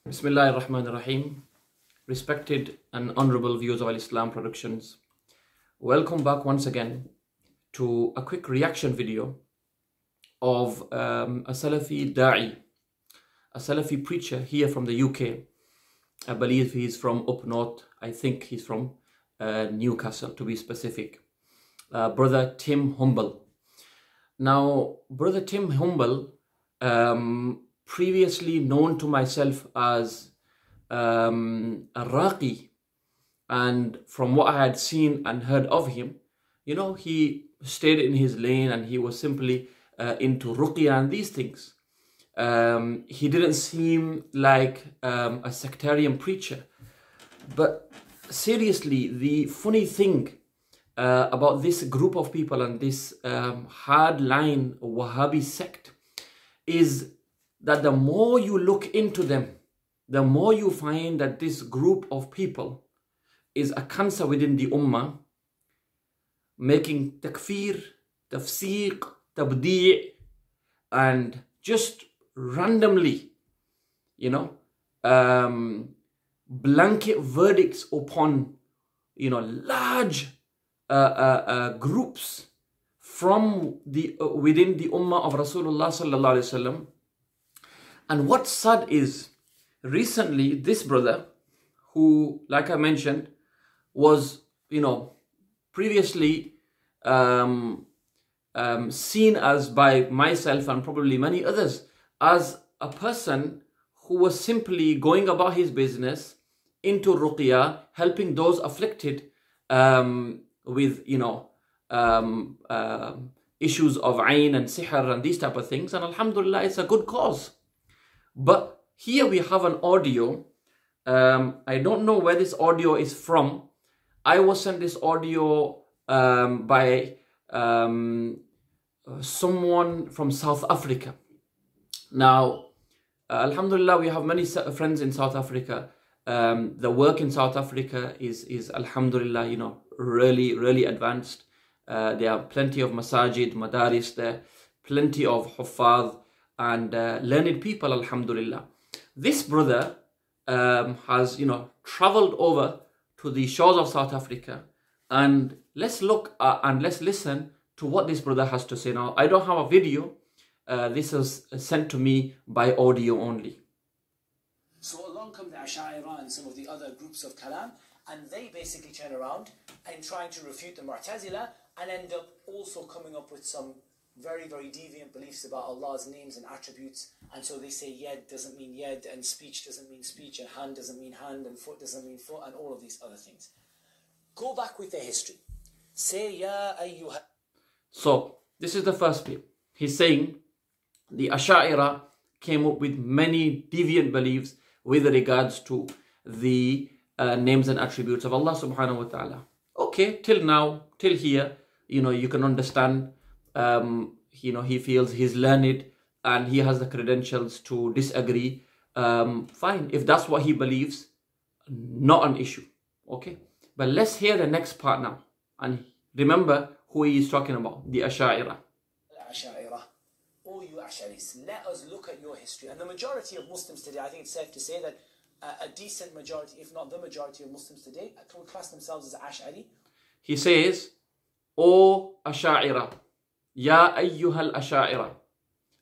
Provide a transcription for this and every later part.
Bismillahir Rahmanir Rahim. Respected and honorable viewers of Al Islam Productions, welcome back once again to a quick reaction video of a Salafi da'i, a Salafi preacher here from the UK. I believe he's from up north. I think he's from Newcastle, to be specific. Brother Tim Humble. Now, Brother Tim Humble, previously known to myself as a Raqi, and from what I had seen and heard of him, you know, he stayed in his lane and he was simply into Ruqya and these things. He didn't seem like a sectarian preacher. But seriously, the funny thing about this group of people and this hardline Wahhabi sect is that the more you look into them, the more you find that this group of people is a cancer within the Ummah, making takfir, tafsiq, tabdi', and just randomly, you know, blanket verdicts upon, you know, large groups from the within the Ummah of Rasulullah sallallahu alaihi wasallam. And what's sad is, recently this brother, who, like I mentioned, was, you know, previously seen as by myself and probably many others as a person who was simply going about his business into Ruqya, helping those afflicted with, you know, issues of ayn and sihr and these type of things. And alhamdulillah, it's a good cause. But here we have an audio. I don't know where this audio is from. I was sent this audio by someone from South Africa. Now, alhamdulillah, we have many friends in South Africa. The work in South Africa is alhamdulillah, you know, really advanced. There are plenty of masajid, madaris there, plenty of huffaz and learned people, alhamdulillah. This brother has, you know, traveled over to the shores of South Africa, and let's look and let's listen to what this brother has to say. Now, I don't have a video. This was sent to me by audio only. So along come the Ash'ira and some of the other groups of Kalam, and they basically turn around and trying to refute the Mu'tazila and end up also coming up with some very deviant beliefs about Allah's names and attributes. And so they say yad doesn't mean yad, and speech doesn't mean speech, and hand doesn't mean hand, and foot doesn't mean foot, and all of these other things. Go back with their history. Say ya ayyuha. So this is the first bit. He's saying the Ash'ira came up with many deviant beliefs with regards to the names and attributes of Allah subhanahu wa ta'ala. Okay, till now, till here, you know, you can understand. You know, he feels he's learned and he has the credentials to disagree. Fine, if that's what he believes, not an issue. Okay, but let's hear the next part now, and remember who he is talking about, the Ash'ira. Ash'ira, all you Ash'aris, let us look at your history. And the majority of Muslims today, I think it's safe to say that a decent majority, if not the majority of Muslims today, can class themselves as Ash'ari. He says, O Ash'ira, Ya ayyuhal Ash'ira.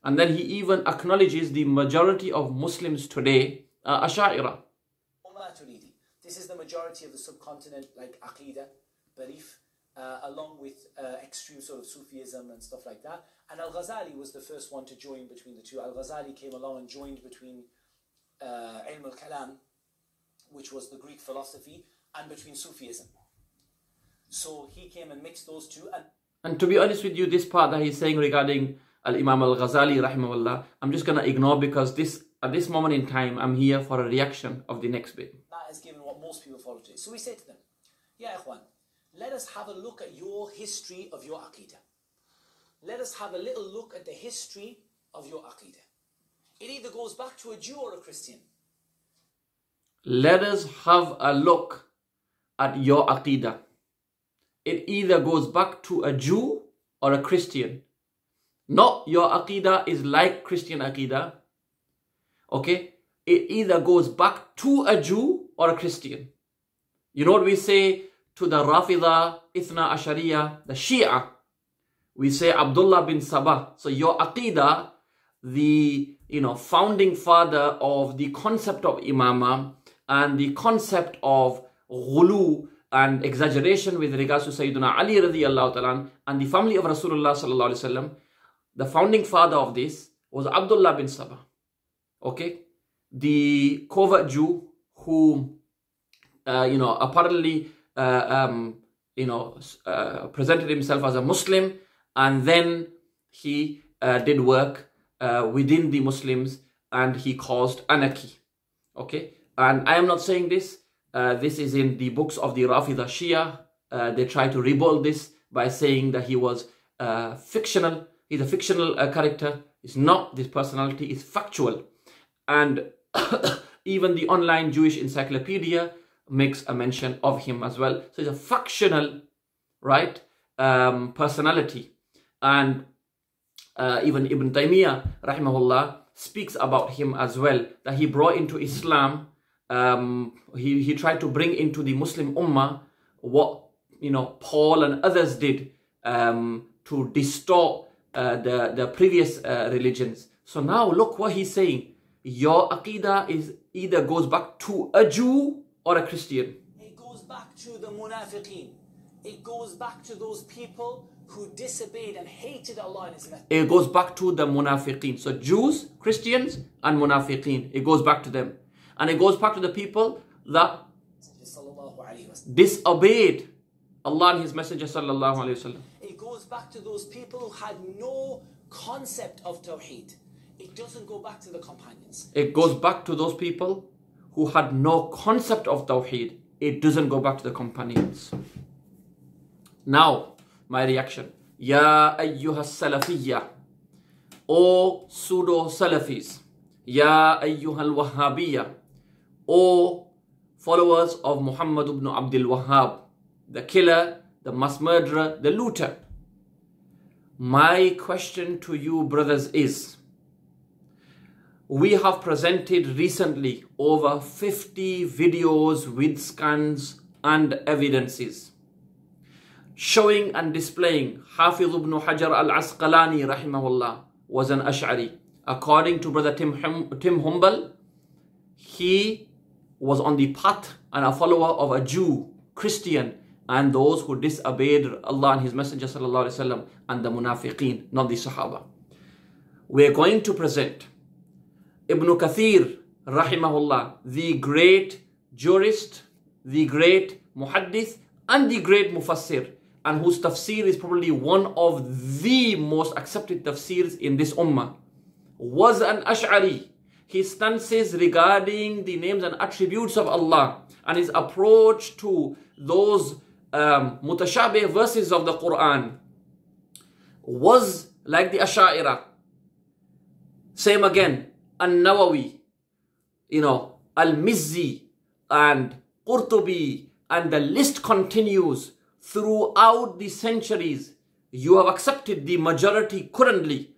And then he even acknowledges the majority of Muslims today are Ash'ira. This is the majority of the subcontinent, like Aqidah, belief, along with extreme sort of Sufism and stuff like that. And Al-Ghazali was the first one to join between the two. Al-Ghazali came along and joined between Ilm al-Kalam, which was the Greek philosophy, and between Sufism. So he came and mixed those two. And to be honest with you, this part that he's saying regarding Al-Imam Al-Ghazali, rahimahullah, I'm just going to ignore, because at this moment in time, I'm here for a reaction of the next bit. That is given what most people follow today. So we say to them, Ya Ikhwan, let us have a look at your history of your Aqidah. Let us have a little look at the history of your Aqidah. It either goes back to a Jew or a Christian. Let us have a look at your Aqidah. It either goes back to a Jew or a Christian. Not your Aqidah is like Christian Aqidah. Okay? it either goes back to a Jew or a Christian. You know what we say to the Rafida, Ithna Ashariya, the Shia? We say Abdullah bin Sabah. So your Aqidah, the founding father of the concept of Imama and the concept of ghulu and exaggeration with regards to Sayyidina Ali radiyallahu ta'ala and the family of Rasulullah sallallahu alaihi wasallam, the founding father of this was Abdullah bin Sabah. Okay, the covert Jew who apparently presented himself as a Muslim, and then he did work within the Muslims and he caused anarchy. Okay, and I am not saying this. This is in the books of the Rafida Shia. They try to rebut this by saying that he was fictional. He's a fictional character. It's not. This personality is factual. And even the online Jewish encyclopedia makes a mention of him as well. So it's a factional, right, personality. And even Ibn Taymiyyah, rahimahullah, speaks about him as well, that he brought into Islam, he tried to bring into the Muslim Ummah what Paul and others did to distort the previous religions. So now look what he's saying. Your Aqidah is either goes back to a Jew or a Christian. It goes back to the munafiqeen. It goes back to those people who disobeyed and hated Allah and His Messenger. It goes back to the munafiqeen. So Jews, Christians and munafiqeen. It goes back to them. And it goes back to the people that disobeyed Allah and His Messenger sallallahu alaihi wasallam. It goes back to those people who had no concept of Tawheed. It doesn't go back to the companions. It goes back to those people who had no concept of Tawheed. It doesn't go back to the companions. Now, my reaction. Ya ayyuha salafiyya. O pseudo Salafis. Ya ayyuha al-Wahhabiyya. O followers of Muhammad ibn Abdul Wahhab, the killer, the mass murderer, the looter. My question to you, brothers, is, we have presented recently over 50 videos with scans and evidences showing and displaying Hafiz ibn Hajar al-Asqalani rahimahullah was an Ash'ari. According to brother Tim Humble, he was on the path and a follower of a Jew, Christian, and those who disobeyed Allah and His Messenger sallallahu alaihi wasallam, and the munafiqeen, not the Sahaba. We are going to present Ibn Kathir rahimahullah, the great jurist, the great muhaddith, and the great mufassir, and whose tafsir is probably one of the most accepted tafsirs in this ummah, was an Ash'ari. His stances regarding the names and attributes of Allah and his approach to those mutashabih verses of the Quran was like the Ash'ira. Same again, An-Nawawi, Al-Mizzi and Qurtubi, and the list continues throughout the centuries. You have accepted the majority currently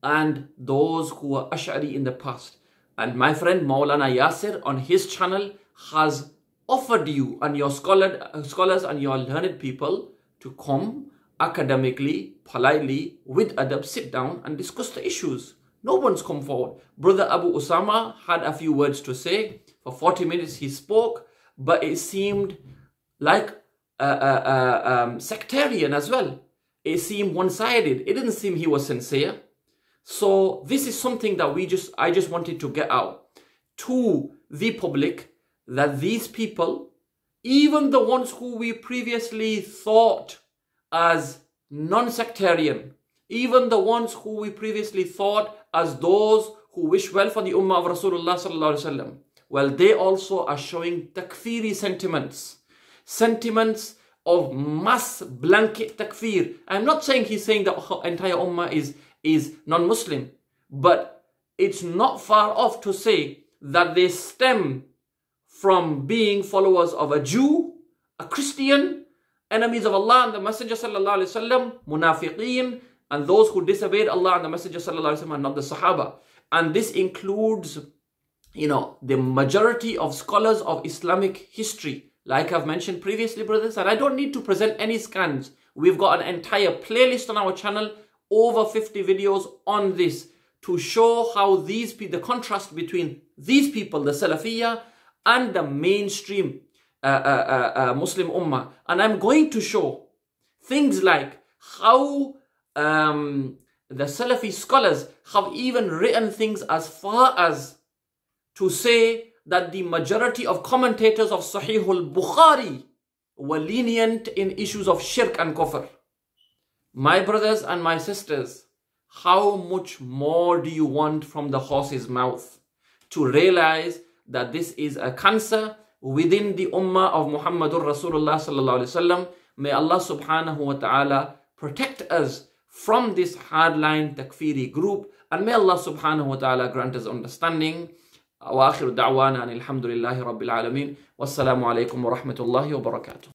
and those who were Ash'ari in the past. And my friend Maulana Yasir on his channel has offered you and your scholars and your learned people to come academically, politely, with adab, sit down and discuss the issues. No one's come forward. Brother Abu Usama had a few words to say. For 40 minutes he spoke, but it seemed like sectarian as well. It seemed one-sided. It didn't seem he was sincere. So this is something that I just wanted to get out to the public, that these people, even the ones who we previously thought as non-sectarian, even the ones who we previously thought as those who wish well for the Ummah of Rasulullah sallallahu alaihi wasallam, well, they also are showing takfiri sentiments of mass blanket takfir. I'm not saying he's saying the entire Ummah is non-Muslim, but it's not far off to say that they stem from being followers of a Jew, a Christian, enemies of Allah and the Messenger sallallahu alaihi wasallam, munafiqeen, and those who disobeyed Allah and the Messenger sallallahu alaihi wasallam, and not the Sahaba. And this includes the majority of scholars of Islamic history, like I've mentioned previously, brothers, and I don't need to present any scans. We've got an entire playlist on our channel, over 50 videos on this, to show how the contrast between these people, the Salafiyya, and the mainstream Muslim Ummah. And I'm going to show things like how the Salafi scholars have even written things as far as to say that the majority of commentators of Sahih al-Bukhari were lenient in issues of shirk and kufr. My brothers and my sisters, how much more do you want from the horse's mouth to realize that this is a cancer within the ummah of Muhammadur Rasulullah sallallahu alaihi wasallam? May Allah subhanahu wa ta'ala protect us from this hardline takfiri group, and may Allah subhanahu wa ta'ala grant us understanding. Wa akhiru da'wana alhamdulillahi rabbil alameen. Wassalamu alaikum wa rahmatullahi wa barakatuh.